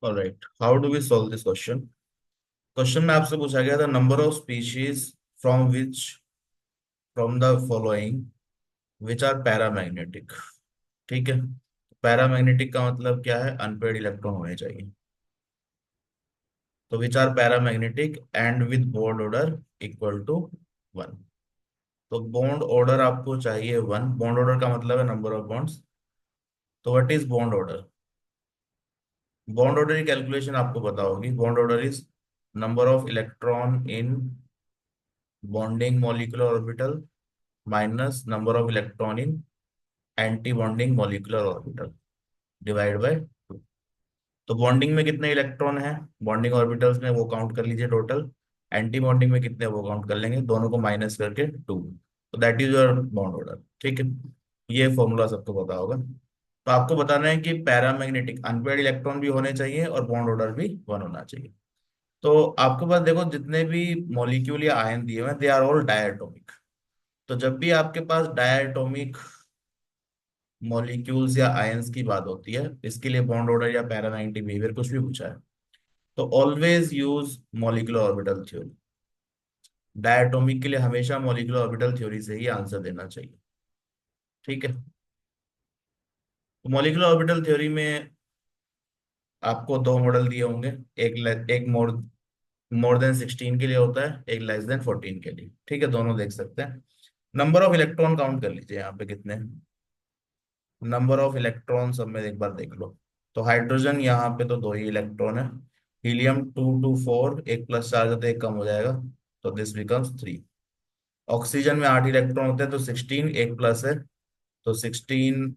Alright, how do we solve this question. Question में आपसे पूछा गया था number of species from the following which are paramagnetic. ठीक है, पैरामैग्नेटिक का मतलब क्या है, अनपेड इलेक्ट्रॉन होने चाहिए। तो which are paramagnetic and with bond order equal to 1। तो बॉन्ड ऑर्डर आपको चाहिए 1। बॉन्ड ऑर्डर का मतलब है नंबर ऑफ बॉन्ड्स। तो what is bond order. Bond order की कैलकुलेशन आपको पता होगी। Bond order is number of electron in bonding molecular orbital minus number of electron in anti bonding molecular orbital divide by 2। तो bonding में कितने electron हैं, bonding orbitals में, वो काउंट कर लीजिए टोटल। एंटी बॉन्डिंग में कितने, वो काउंट कर लेंगे, दोनों को माइनस करके 2। तो that is your bond order. ठीक है, ये फॉर्मूला सबको पता होगा। तो आपको बताना है कि पैरामैग्नेटिक अनपेयर्ड इलेक्ट्रॉन भी होने चाहिए और बॉन्ड ऑर्डर भी 1 होना चाहिए। तो आपके पास देखो जितने भी मॉलिक्यूल या आयन दिए हुए हैं दे आर ऑल डायटोमिक। तो जब भी आपके पास डायटोमिक मॉलिक्यूल्स या आयंस की बात होती है, इसके लिए बॉन्ड ऑर्डर या पैरामैग्नेटिक बिहेवियर कुछ भी पूछा है, तो always use molecular orbital theory. Diatomic के लिए हमेशा मॉलिक्यूलर ऑर्बिटल थ्योरी से ही आंसर देना चाहिए। ठीक है, तो मॉलिक्यूलर ऑर्बिटल थ्योरी में आपको दो मॉडल दिए होंगे। एक मोर देन 16 के लिए होता है, एक लेस देन 14 के लिए। ठीक है, दोनों देख सकते हैं। नंबर ऑफ इलेक्ट्रॉन काउंट कर लीजिए यहाँ पे कितने हैं। नंबर ऑफ इलेक्ट्रॉन सब में एक बार देख लो। तो हाइड्रोजन यहाँ पे तो दो ही इलेक्ट्रॉन है। हीलियम 2 2 4, एक प्लस चार्ज होता है, एक कम हो जाएगा, तो दिस बिकम्स 3। ऑक्सीजन में 8 इलेक्ट्रॉन होते हैं, तो 16, एक प्लस है, तो 16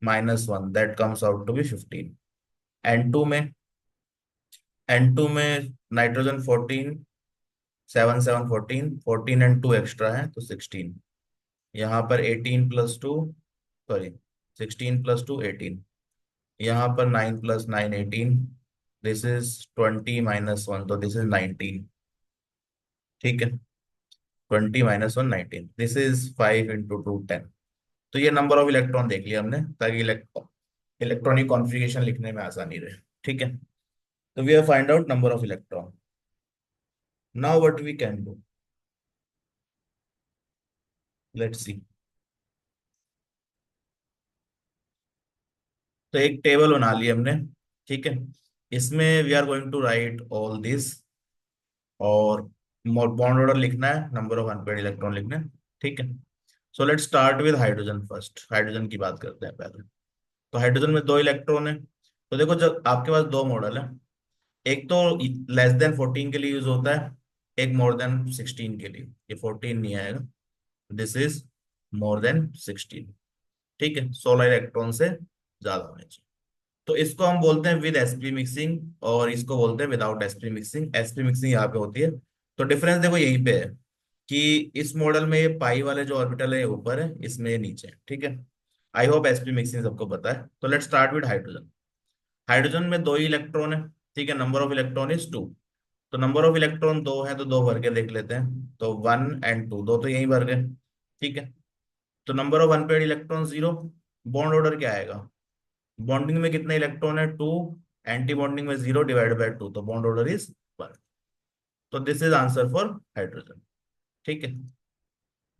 -1 that comes out to be 15। N2 में N2 में नाइट्रोजन 14, 7 7 14, 14 एंड 2 एक्स्ट्रा है तो 16। यहाँ पर 18 + 2, सॉरी 16 + 2 18। यहाँ पर 9 + 9 18। दिस इज 20 - 1, तो दिस इज 19। ठीक है, 20 - 1 19, दिस इज 5 × 2 10। तो ये नंबर ऑफ इलेक्ट्रॉन देख लिया हमने, ताकि इलेक्ट्रॉनिक कॉन्फ़िगरेशन लिखने में आसानी रहे। ठीक है, तो we have find out number of electron. Now what we can do, let's see. तो एक टेबल बना ली हमने। ठीक है, इसमें we are going to write all this, और बॉन्ड ऑर्डर लिखना है, नंबर ऑफ अनपेयर्ड इलेक्ट्रॉन लिखना है। ठीक है, so let's start with hydrogen first. Hydrogen की बात करते हैं पहले। तो हाइड्रोजन में दो इलेक्ट्रॉन है। तो देखो, जब आपके पास दो मॉडल है, एक तो लेस देन 14 के लिए यूज होता है, एक मोर देन 16 के लिए। ये 14 नहीं आएगा, दिस इज मोर देन 16। ठीक है, 16 इलेक्ट्रॉन से ज्यादा होने चाहिए। तो इसको हम बोलते हैं विद sp मिक्सिंग, और इसको बोलते हैं without sp mixing. sp mixing यहाँ पे होती है। तो डिफरेंस देखो यहीं पे है कि इस मॉडल में ये पाई वाले जो ऑर्बिटल है ये ऊपर है, इसमें ये नीचे है। ठीक है, आई होप sp मिक्सिंग सबको पता है। तो let's start with hydrogen. Hydrogen में दो ही इलेक्ट्रॉन है। ठीक है, नंबर ऑफ इलेक्ट्रॉन इज 2। तो नंबर ऑफ इलेक्ट्रॉन दो है, तो दो भर के देख लेते हैं। तो 1 और 2, दो तो यहीं भर गए। ठीक है, तो number of unpaired electron 0। Bond order क्या आएगा, बॉन्डिंग में कितने इलेक्ट्रॉन है 2, एंटी बॉन्डिंग में 0 डिवाइड बाय 2, तो बॉन्ड ऑर्डर इज 1। तो this is answer for hydrogen. ठीक है,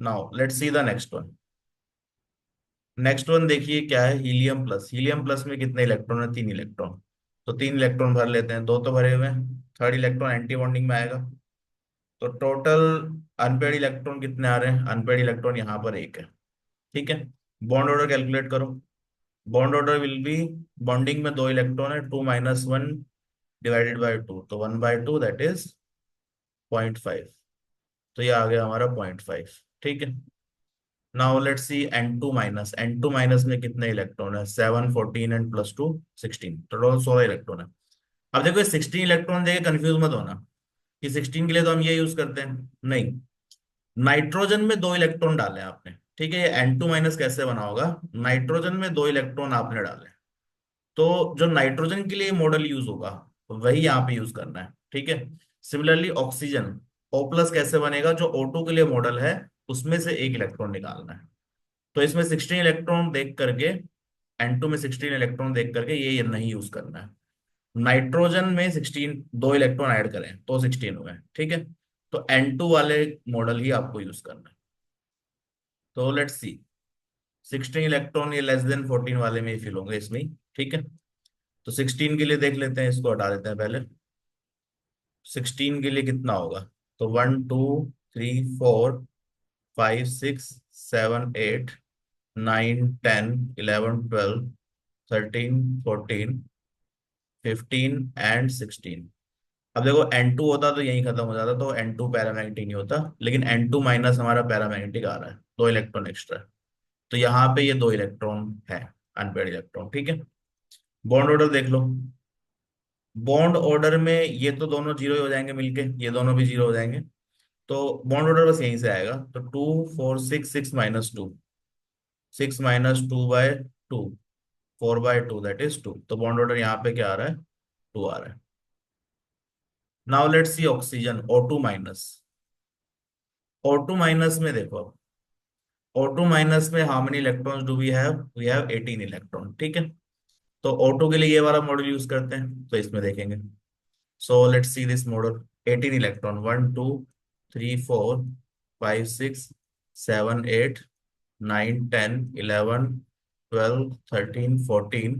now let's see the next one. Next one देखिए क्या है, हीलियम प्लस। हीलियम प्लस में कितने इलेक्ट्रॉन है, 3 इलेक्ट्रॉन। तो 3 इलेक्ट्रॉन भर लेते हैं, दो तो भरे हुए हैं, थर्ड इलेक्ट्रॉन एंटी बॉन्डिंग में आएगा। तो टोटल अनपेड इलेक्ट्रॉन कितने आ रहे हैं, अनपेड इलेक्ट्रॉन यहाँ पर एक है। ठीक है, बॉन्ड ऑर्डर कैलकुलेट करो। Bond order will be, bonding में दो इलेक्ट्रॉन है, 2 - 1 डिवाइडेड बाय 2, तो 1/2 दैट इज 0.5। तो ये आ गया हमारा 0.5। ठीक है, now let's C N2 - N2 में कितने इलेक्ट्रॉन है, 7 14 एंड +2 16, टोटल 16 इलेक्ट्रॉन है। अब देखो, 16 इलेक्ट्रॉन देके कंफ्यूज मत होना कि 16 के लिए तो हम ये यूज करते हैं, नहीं। नाइट्रोजन में दो इलेक्ट्रॉन डाले आपने। ठीक है, ये N2 कैसे बना होगा, नाइट्रोजन में दो इलेक्ट्रॉन आपने डाले, तो जो नाइट्रोजन के लिए मॉडल यूज होगा वही यहाँ पे यूज करना है। ठीक है, सिमिलरली ऑक्सीजन, O+ कैसे बनेगा, जो O2 के लिए मॉडल है उसमें से एक इलेक्ट्रॉन निकालना है। तो इसमें 16 इलेक्ट्रॉन देख करके, N2 में 16 इलेक्ट्रॉन देख करके ये नहीं यूज करना है। नाइट्रोजन में 16, 2 इलेक्ट्रॉन ऐड करें तो 16 हुए, ठीक है। तो N2 वाले मॉडल ही आपको यूज करना है। तो लेट्स सी, 16 इलेक्ट्रॉन ये लेस देन 14 वाले में ही फिल होंगे इसमें ही, ठीक है। तो 16 के लिए देख लेते हैं, इसको हटा देते हैं पहले। 16 के लिए कितना होगा? तो 1 2 3 4 5 6 7 8 9 10 11 12 13 14 15 अब देखो N2 होता तो यही खत्म हो जाता, तो N2 पैरामैग्नेटिक नहीं होता, लेकिन N2 माइनस हमारा पैरामैग्नेटिक आ रहा है, 2 इलेक्ट्रॉन एक्स्ट्रा। तो यहाँ पे ये 2 इलेक्ट्रॉन है, अनपेड इलेक्ट्रॉन, ठीक है। बॉन्ड ऑर्डर देख लो। बॉन्ड ऑर्डर में ये तो दोनों जीरो ही हो जाएंगे मिलके, ये दोनों भी जीरो हो जाएंगे। तो बॉन्ड ऑर्डर बस यहीं से आएगा, तो 2 4 6 6 - 2, 6 - 2/2, 4/2 दैट इज 2। तो बॉन्ड ऑर्डर यहाँ पे क्या आ रहा है? 2 आ रहा है। Now let's see oxygen, O2 minus. O2 minus में देखो, O2 माइनस में how many electrons do we have 18 electron, ठीक है। तो O2 के लिए ये वाला मॉडल यूज करते हैं, तो इसमें देखेंगे। So let's see this model. 18 electron, 1 2 3 4 5 6 7 8 9 10 11 12 13 14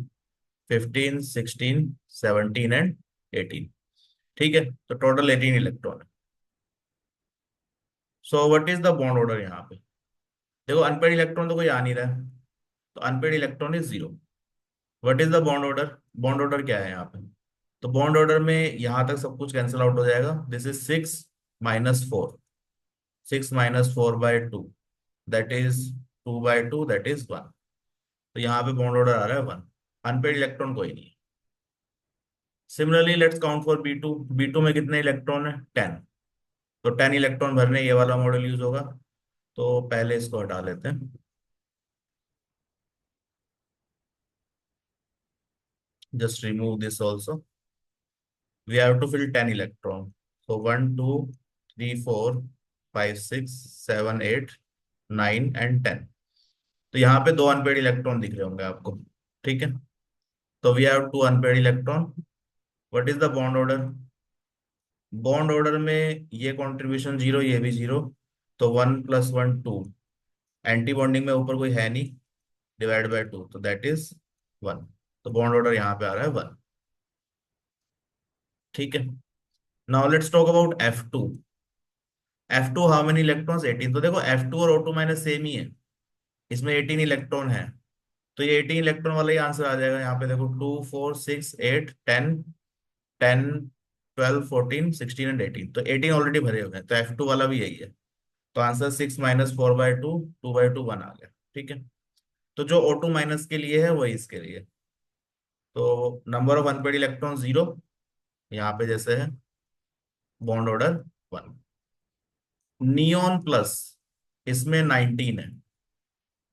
15 16 17 and 18, ठीक है। तो टोटल 18 इलेक्ट्रॉन है। So what is the bond order यहाँ पे? देखो अनपेड इलेक्ट्रॉन तो कोई आ नहीं रहा है, तो unpaired electron is 0। What is the bond order? Bond order क्या है यहाँ पे? तो बॉन्ड ऑर्डर में यहाँ तक सब कुछ कैंसिल आउट हो जाएगा। This is 6 - 4, 6 - 4/2 that is 2/2 that is 1। तो यहाँ पे बॉन्ड ऑर्डर आ रहा है 1। अनपेड इलेक्ट्रॉन कोई नहीं है। Similarly let's count for B two. B two में कितने इलेक्ट्रॉन है? 10। तो 10 इलेक्ट्रॉन भरने ये वाला मॉडल यूज होगा। तो पहले इसको हटा लेते हैं, just remove this also. we have to fill 10 electron. So 1 2 3 4 5 6 7 8 9 and 10। तो यहाँ पे 2 अनपेड इलेक्ट्रॉन दिख रहे होंगे आपको, ठीक है। तो we have 2 unpaired electron. What is the bond order? Bond order में ये कॉन्ट्रीब्यूशन 0, ये भी 0। तो 1 + 1 2। एंटी बॉन्डिंग में ऊपर कोई है नहीं, डिवाइड बाय 2, तो दैट इज 1। तो बॉन्ड ऑर्डर यहाँ पे आ रहा है 1, ठीक है। Now let's talk about F2। F2 how many electrons? 18। तो देखो F2 और O2 माइनस सेम ही है, इसमें 18 इलेक्ट्रॉन है। तो ये 18 इलेक्ट्रॉन वाला ही आंसर आ जाएगा। यहाँ पे देखो 2 4 6 8 10 10 12 14 16 एंड 18। तो 18 ऑलरेडी भरे हुए हैं, तो F2 वाला भी यही है। तो आंसर 6 - 4/2, 2/2 1 आ गया, ठीक है। तो जो O2 माइनस के लिए है वही इसके लिए। तो नंबर ऑफ अनपेड इलेक्ट्रॉन 0 यहाँ पे जैसे है, बॉन्ड ऑर्डर 1। नियोन प्लस, इसमें 19 है।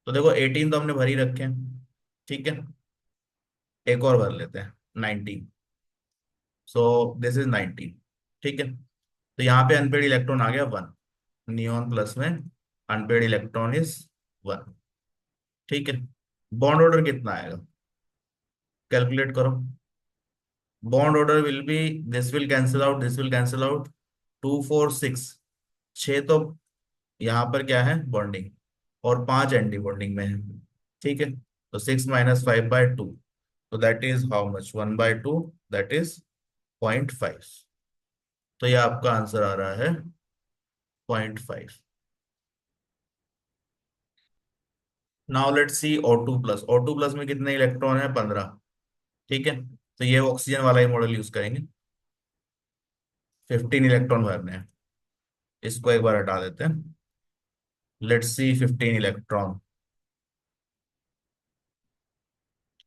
तो देखो 18 तो हमने भर ही रखे हैं, ठीक है। एक और भर लेते हैं, 19। सो दिस इज 19, ठीक है। तो यहाँ पे अनपेड इलेक्ट्रॉन आ गया 1। नियोन प्लस में अनपेड इलेक्ट्रॉन इज 1, ठीक है। बॉन्ड ऑर्डर कितना आएगा? कैलकुलेट करो। Bond order will be, this will cancel out, this will cancel out. 2 4 6, 6 तो यहाँ पर क्या है? बॉन्डिंग। और 5 एंटी बॉन्डिंग में है, ठीक है। तो 6 - 5/2, तो that is how much? 1/2 that is 0.5। तो ये आपका आंसर आ रहा है 0.5। Now let's C O2 plus. O2 plus में कितने इलेक्ट्रॉन है? 15, ठीक है। तो ये ऑक्सीजन वाला ही मॉडल यूज करेंगे। 15 इलेक्ट्रॉन भरने हैं, इसको एक बार हटा देते हैं। Let's see 15 electron.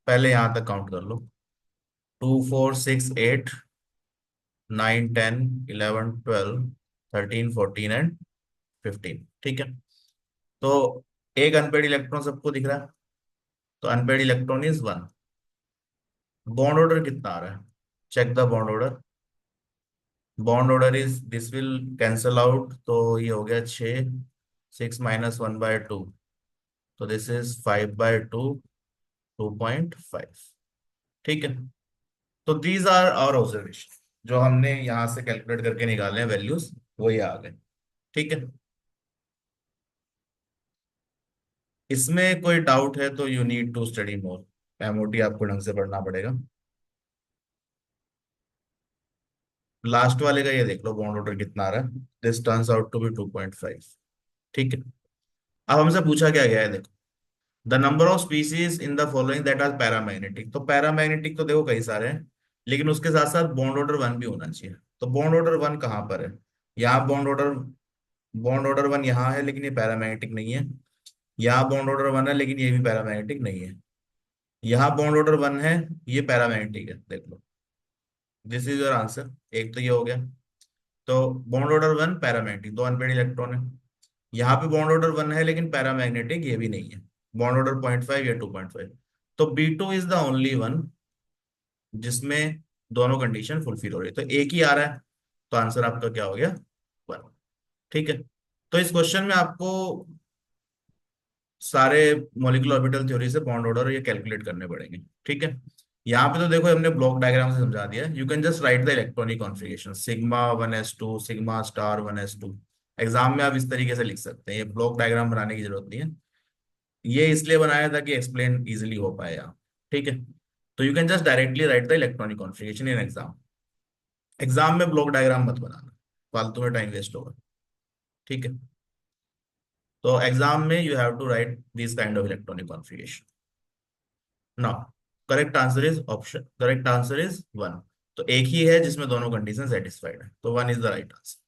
पहले यहां तक काउंट कर लो। 2 4 6 8 9 10 11 12 13 14 एंड 15, ठीक है। तो एक अनपेड इलेक्ट्रॉन सबको दिख रहा है, तो unpaired electron is 1। Bond order कितना आ रहा है? Check the bond order. Bond order is, this will cancel out, तो ये हो गया 6। 6 - 1/2, तो दिस इज 5/2, 2.5, ठीक है। तो दीज आर आवर ऑब्जर्वेशन, जो हमने यहाँ से कैलकुलेट करके निकाले हैं वैल्यूज, वही आ गए। ठीक है। इसमें कोई डाउट है तो you need to study more, MOT आपको ढंग से पढ़ना पड़ेगा। लास्ट वाले का ये देख लो बॉन्ड ऑर्डर कितना आ रहा है, this turns out to be 2.5। ठीक है। अब हमसे पूछा क्या गया है, देखो, the number of species in the following that are paramagnetic. तो पैरामैग्नेटिक तो देखो कई सारे हैं, लेकिन उसके साथ साथ बॉन्ड ऑर्डर वन भी होना चाहिए। तो बॉन्ड ऑर्डर वन कहाँ पर है? यहाँ बॉन्ड ऑर्डर वन यहाँ है, लेकिन ये पैरामैग्नेटिक नहीं है। यहाँ बॉन्ड ऑर्डर वन है, लेकिन ये भी पैरामैग्नेटिक नहीं है। यहाँ बॉन्ड ऑर्डर वन है, ये पैरामैग्नेटिक है, देख लो। This is your answer. एक तो ये हो गया। तो बॉन्ड ऑर्डर वन पैरामैग्नेटिक, दो अनपेड इलेक्ट्रॉन है। यहाँ पे बॉन्ड ऑर्डर वन है लेकिन पैरामैग्नेटिक ये भी नहीं है। बॉन्ड ऑर्डर 0.5 या 2.5। तो B two is the only one जिसमें दोनों कंडीशन फुलफिल हो रही है, तो एक ही आ रहा है। तो आंसर आपका क्या हो गया? वन। ठीक है। तो इस क्वेश्चन में आपको सारे मॉलिक्यूलर ऑर्बिटल थ्योरी से बॉन्ड ऑर्डर ये कैलकुलेट करने पड़ेंगे। ठीक है। यहाँ पे तो देखो हमने ब्लॉक डायग्राम से समझा दिया, you can just write the electronic configuration, sigma 1s2 सिग्मा*1s2। एग्जाम में आप इस तरीके से लिख सकते हैं, ये ब्लॉक डायग्राम बनाने की जरूरत नहीं है। ये इसलिए बनाया था कि एक्सप्लेन इजिली हो पाए यहाँ। ठीक है। तो you can just directly right the electronic configuration in exam. Exam में ब्लॉक डायग्राम मत बनाना, फालतू में टाइम वेस्ट होगा। ठीक है। तो एग्जाम में you have to write this kind of electronic configuration. Now correct answer is one. तो एक ही है जिसमें दोनों कंडीशन सेटिस्फाइड है, तो one is the right answer.